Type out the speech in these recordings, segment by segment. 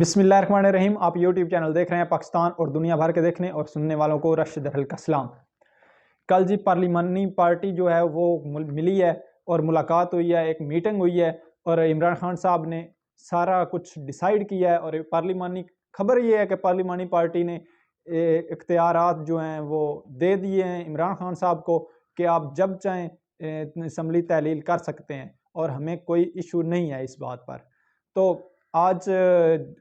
बिस्मिल्लाहिर्रहमानिर्रहीम। आप YouTube channel देख रहे हैं पाकिस्तान और दुनिया भर के देखने और सुनने वालों को रश्द अल का सलाम। कल जी पार्लिमानी पार्टी जो है वो मिली है और मुलाकात हुई है, एक मीटिंग हुई है और इमरान खान साहब ने सारा कुछ डिसाइड किया है। और पार्लिमानी खबर ये है कि पार्लिमानी पार्टी ने इख्तियारात जो हैं वो दे दिए हैं इमरान खान साहब को कि आप जब चाहें असम्बली तहलील कर सकते हैं और हमें कोई इशू नहीं है इस बात पर। तो आज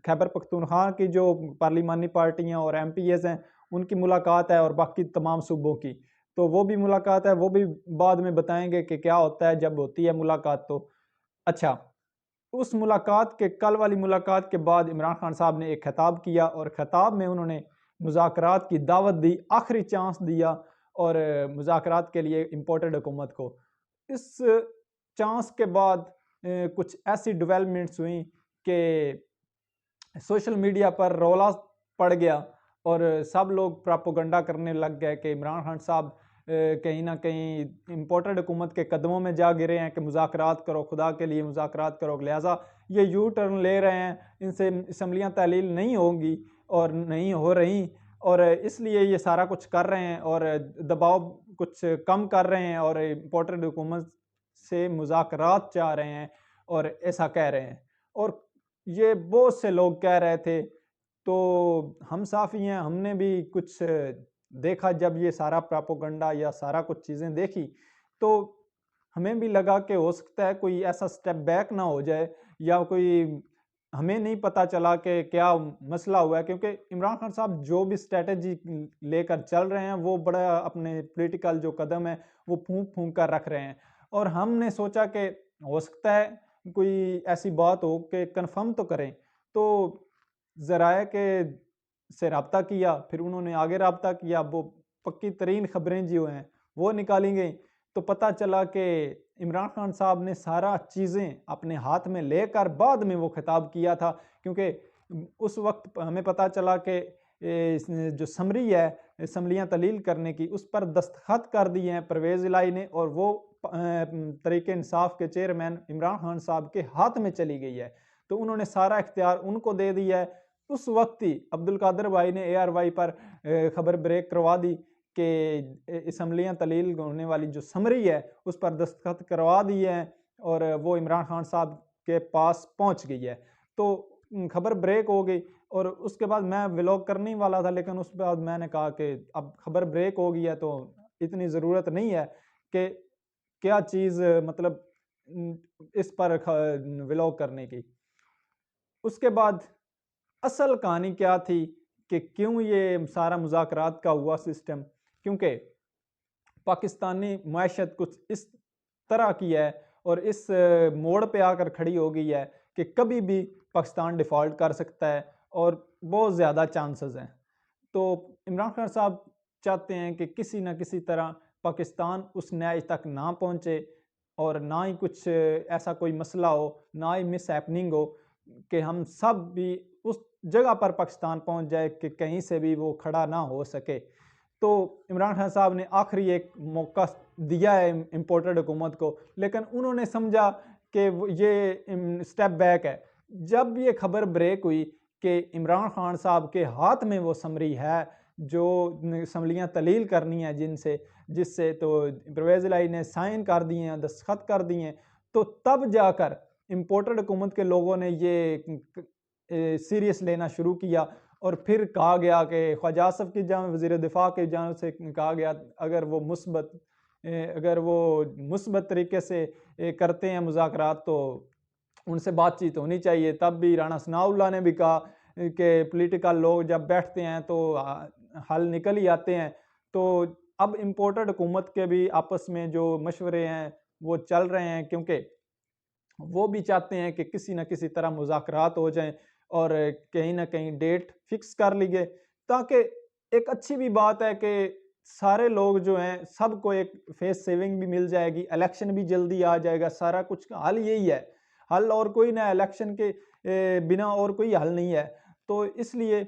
खैबर पख्तूनख्वा की जो पार्लिमानी पार्टियां और एमपीएस हैं उनकी मुलाकात है और बाकी तमाम सूबों की, तो वो भी मुलाकात है, वो भी बाद में बताएंगे कि क्या होता है जब होती है मुलाकात। तो अच्छा, उस मुलाकात के कल वाली मुलाकात के बाद इमरान खान साहब ने एक खिताब किया और खिताब में उन्होंने मुज़ाकरात की दावत दी, आखिरी चांस दिया और मुज़ाकरात के लिए इम्पोर्टेड हुकूमत को। इस चांस के बाद कुछ ऐसी डेवलपमेंट्स हुई कि सोशल मीडिया पर रौला पड़ गया और सब लोग प्रोपेगेंडा करने लग गए कि इमरान खान साहब कहीं ना कहीं इम्पोर्टेड हुकूमत के कदमों में जा गिरे हैं कि मुज़ाकरात करो, खुदा के लिए मुज़ाकरात करो, लिहाजा ये यू टर्न ले रहे हैं, इनसे असम्बलियाँ तहलील नहीं होंगी और नहीं हो रही और इसलिए ये सारा कुछ कर रहे हैं और दबाव कुछ कम कर रहे हैं और इम्पोर्टेड हुकूमत से मुज़ाकरात चाह रहे हैं और ऐसा कह रहे हैं। और ये बहुत से लोग कह रहे थे, तो हम साफ़ी हैं, हमने भी कुछ देखा जब ये सारा प्रोपेगेंडा या सारा कुछ चीज़ें देखी, तो हमें भी लगा कि हो सकता है कोई ऐसा स्टेप बैक ना हो जाए या कोई हमें नहीं पता चला कि क्या मसला हुआ है, क्योंकि इमरान खान साहब जो भी स्ट्रेटजी लेकर चल रहे हैं वो बड़ा अपने पॉलिटिकल जो कदम है वो फूंक फूंक कर रख रहे हैं। और हमने सोचा कि हो सकता है कोई ऐसी बात हो कि कंफर्म तो करें, तो ज़राए के से रब्ता किया, फिर उन्होंने आगे रब्ता किया, वो पक्की तरीन खबरें जो हैं वो निकाली गई, तो पता चला कि इमरान खान साहब ने सारा चीज़ें अपने हाथ में लेकर बाद में वो खिताब किया था। क्योंकि उस वक्त हमें पता चला कि जो समरी है असम्बलियाँ तहलील करने की, उस पर दस्तखत कर दिए हैं परवेज़ इलाही ने और वो तरीके इंसाफ के चेयरमैन इमरान खान साहब के हाथ में चली गई है, तो उन्होंने सारा इख्तियार उनको दे दिया है। उस वक्त ही अब्दुल कादिर भाई ने ARY पर खबर ब्रेक करवा दी कि असम्बलियाँ तहलील होने वाली जो समरी है उस पर दस्तखत करवा दिए हैं और वो इमरान खान साहब के पास पहुंच गई है। तो खबर ब्रेक हो गई और उसके बाद मैं व्लॉग करने ही वाला था, लेकिन उसके बाद मैंने कहा कि अब खबर ब्रेक हो गई है तो इतनी ज़रूरत नहीं है कि क्या चीज़ मतलब इस पर व्लॉग करने की। उसके बाद असल कहानी क्या थी कि क्यों ये सारा मुज़ाकरात का हुआ सिस्टम, क्योंकि पाकिस्तानी माशत कुछ इस तरह की है और इस मोड़ पे आकर खड़ी हो गई है कि कभी भी पाकिस्तान डिफ़ॉल्ट कर सकता है और बहुत ज़्यादा चांसेस हैं। तो इमरान खान साहब चाहते हैं कि किसी न किसी तरह पाकिस्तान उस नैज तक ना पहुँचे और ना ही कुछ ऐसा कोई मसला हो, ना ही मिस हैपनिंग हो कि हम सब भी उस जगह पर पाकिस्तान पहुँच जाए कि कहीं से भी वो खड़ा ना हो सके। तो इमरान खान साहब ने आखिरी एक मौका दिया है इम्पोर्टेड हुकूमत को, लेकिन उन्होंने समझा कि ये स्टेप बैक है। जब ये खबर ब्रेक हुई कि इमरान खान साहब के हाथ में वो समरी है जो असम्बलियाँ तहलील करनी है जिससे तो परवेज़ इलाही ने साइन कर दिए हैं, दस्तखत कर दिए हैं, तो तब जाकर इम्पोर्टेड हुकूमत के लोगों ने ये सीरियस लेना शुरू किया और फिर कहा गया कि ख्वाजा आसिफ की जानिब वज़ीर दिफ़ा की जानिब से कहा गया अगर वो मुस्बत तरीके से करते हैं मुज़ाकरात तो उनसे बातचीत होनी चाहिए। तब भी राणा सनाउल्लाह ने भी कहा कि पॉलिटिकल लोग जब बैठते हैं तो हल निकल ही आते हैं। तो अब इम्पोर्टेड हुकूमत के भी आपस में जो मशवरे हैं वो चल रहे हैं, क्योंकि वो भी चाहते हैं कि किसी न किसी तरह मुज़ाकरात हो जाएँ और कहीं न कहीं डेट फिक्स कर ली गए, ताकि एक अच्छी भी बात है कि सारे लोग जो हैं सबको एक फेस सेविंग भी मिल जाएगी, इलेक्शन भी जल्दी आ जाएगा, सारा कुछ का हल यही है। हल और कोई ना, इलेक्शन के बिना और कोई हल नहीं है। तो इसलिए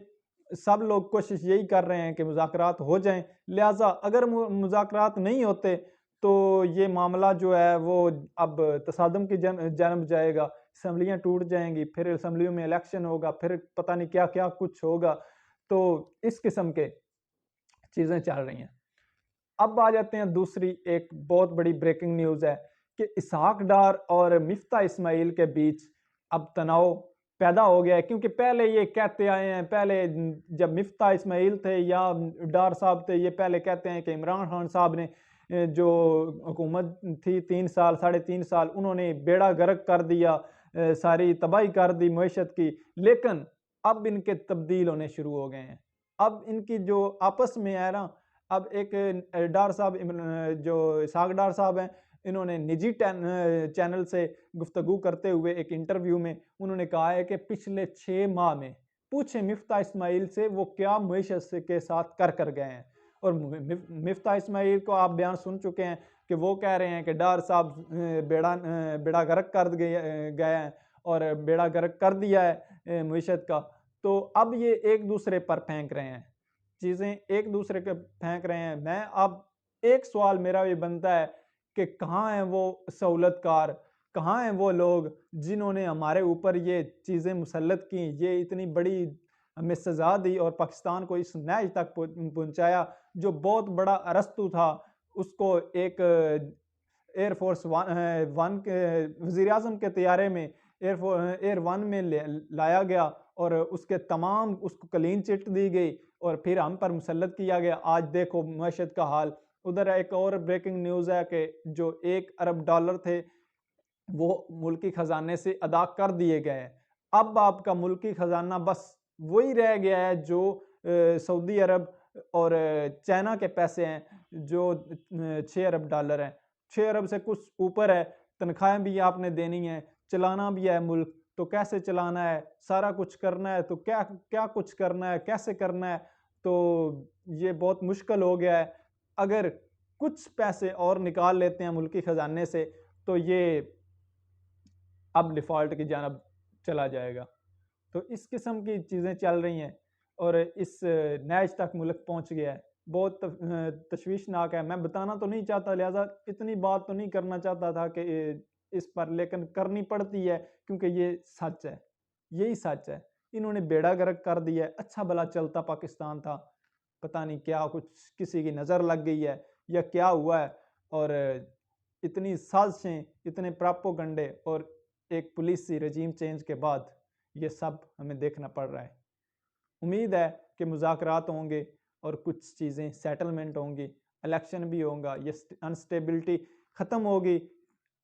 सब लोग कोशिश यही कर रहे हैं कि मुज़ाकरात हो जाएँ, लिहाज़ा अगर मुज़ाकरात नहीं होते तो ये मामला जो है वो अब तसादम की जन्म जाएगा। असम्बलियाँ टूट जाएंगी, फिर असम्बलियों में इलेक्शन होगा, फिर पता नहीं क्या क्या कुछ होगा। तो इस किस्म के चीज़ें चल रही हैं। अब आ जाते हैं दूसरी एक बहुत बड़ी ब्रेकिंग न्यूज़ है कि इसहाक डार और मिफ्ता इस्माइल के बीच अब तनाव पैदा हो गया है, क्योंकि पहले ये कहते आए हैं, पहले जब मिफ्ता इस्माइल थे या डार साहब थे, ये पहले कहते हैं कि इमरान खान साहब ने जो हुकूमत थी 3 साल 3.5 साल, उन्होंने बेड़ा गर्क कर दिया, सारी तबाही कर दी मईशत की। लेकिन अब इनके तब्दील होने शुरू हो गए हैं। अब इनकी जो आपस में है ना, अब एक डार साहब जो इसहाक डार साहब हैं, इन्होंने निजी चैनल से गुफ्तगू करते हुए एक इंटरव्यू में उन्होंने कहा है कि पिछले 6 माह में पूछे मिफ्ता इस्माइल से वो क्या मईशत के साथ कर गए हैं। और मिफ्ता इस्माइल को आप बयान सुन चुके हैं कि वो कह रहे हैं कि डार साहब बेड़ा गर्क कर गए हैं और बेड़ा गर्क कर दिया है मईशत का। तो अब ये एक दूसरे पर फेंक रहे हैं, चीज़ें एक दूसरे के फेंक रहे हैं। मैं अब एक सवाल मेरा ये बनता है कि कहाँ हैं वो सहूलतकार, कहाँ हैं वो लोग जिन्होंने हमारे ऊपर ये चीज़ें मुसल्लत की, ये इतनी बड़ी हमें सज़ा दी और पाकिस्तान को इस नहज तक पहुँचाया। जो बहुत बड़ा अरस्तू था, उसको एक एयरफोर्स वन के वज़ीर आज़म के तैयारे में एयर वन में लाया गया और उसके तमाम उसको क्लीन चिट दी गई और फिर हम पर मुसल्लत किया गया। आज देखो मईशत का हाल। उधर एक और ब्रेकिंग न्यूज़ है कि जो $1 अरब थे वो मुल्की ख़जाने से अदा कर दिए गए हैं। अब आपका मुल्की ख़जाना बस वही रह गया है जो सऊदी अरब और चाइना के पैसे हैं, जो $6 अरब हैं। 6 अरब से कुछ ऊपर है। तनख्वाहें भी आपने देनी है, चलाना भी है मुल्क, तो कैसे चलाना है, सारा कुछ करना है, तो क्या क्या कुछ करना है, कैसे करना है। तो ये बहुत मुश्किल हो गया है। अगर कुछ पैसे और निकाल लेते हैं मुल्की ख़जाने से तो ये अब डिफ़ॉल्ट की जानब चला जाएगा। तो इस किस्म की चीज़ें चल रही हैं और इस नहज तक मुल्क पहुँच गया है। बहुत तशवीशनाक है। मैं बताना तो नहीं चाहता, लिहाजा इतनी बात तो नहीं करना चाहता था कि इस पर, लेकिन करनी पड़ती है क्योंकि ये सच है, यही सच है। इन्होंने बेड़ा गर्क कर दिया है। अच्छा भला चलता पाकिस्तान था, पता नहीं क्या कुछ किसी की नज़र लग गई है या क्या हुआ है, और इतनी साजिशें, इतने प्रोपेगेंडे और एक पुलिसी रजीम चेंज के बाद ये सब हमें देखना पड़ रहा है। उम्मीद है कि मुज़ाकरात होंगे और कुछ चीज़ें सेटलमेंट होंगी, इलेक्शन भी होगा, ये अनस्टेबिलिटी ख़त्म होगी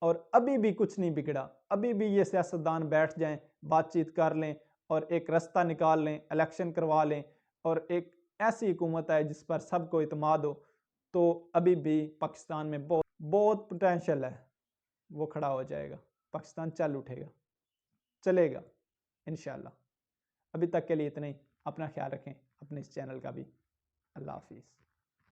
और अभी भी कुछ नहीं बिगड़ा। अभी भी ये सियासतदान बैठ जाएं, बातचीत कर लें और एक रास्ता निकाल लें, इलेक्शन करवा लें और एक ऐसी हुकूमत आए जिस पर सबको इत्मीनान हो, तो अभी भी पाकिस्तान में बहुत बहुत पोटेंशियल है, वो खड़ा हो जाएगा, पाकिस्तान चल उठेगा, चलेगा इंशाल्लाह। अभी तक के लिए इतना ही। अपना ख्याल रखें, अपने इस चैनल का भी। अल्लाह हाफिज़।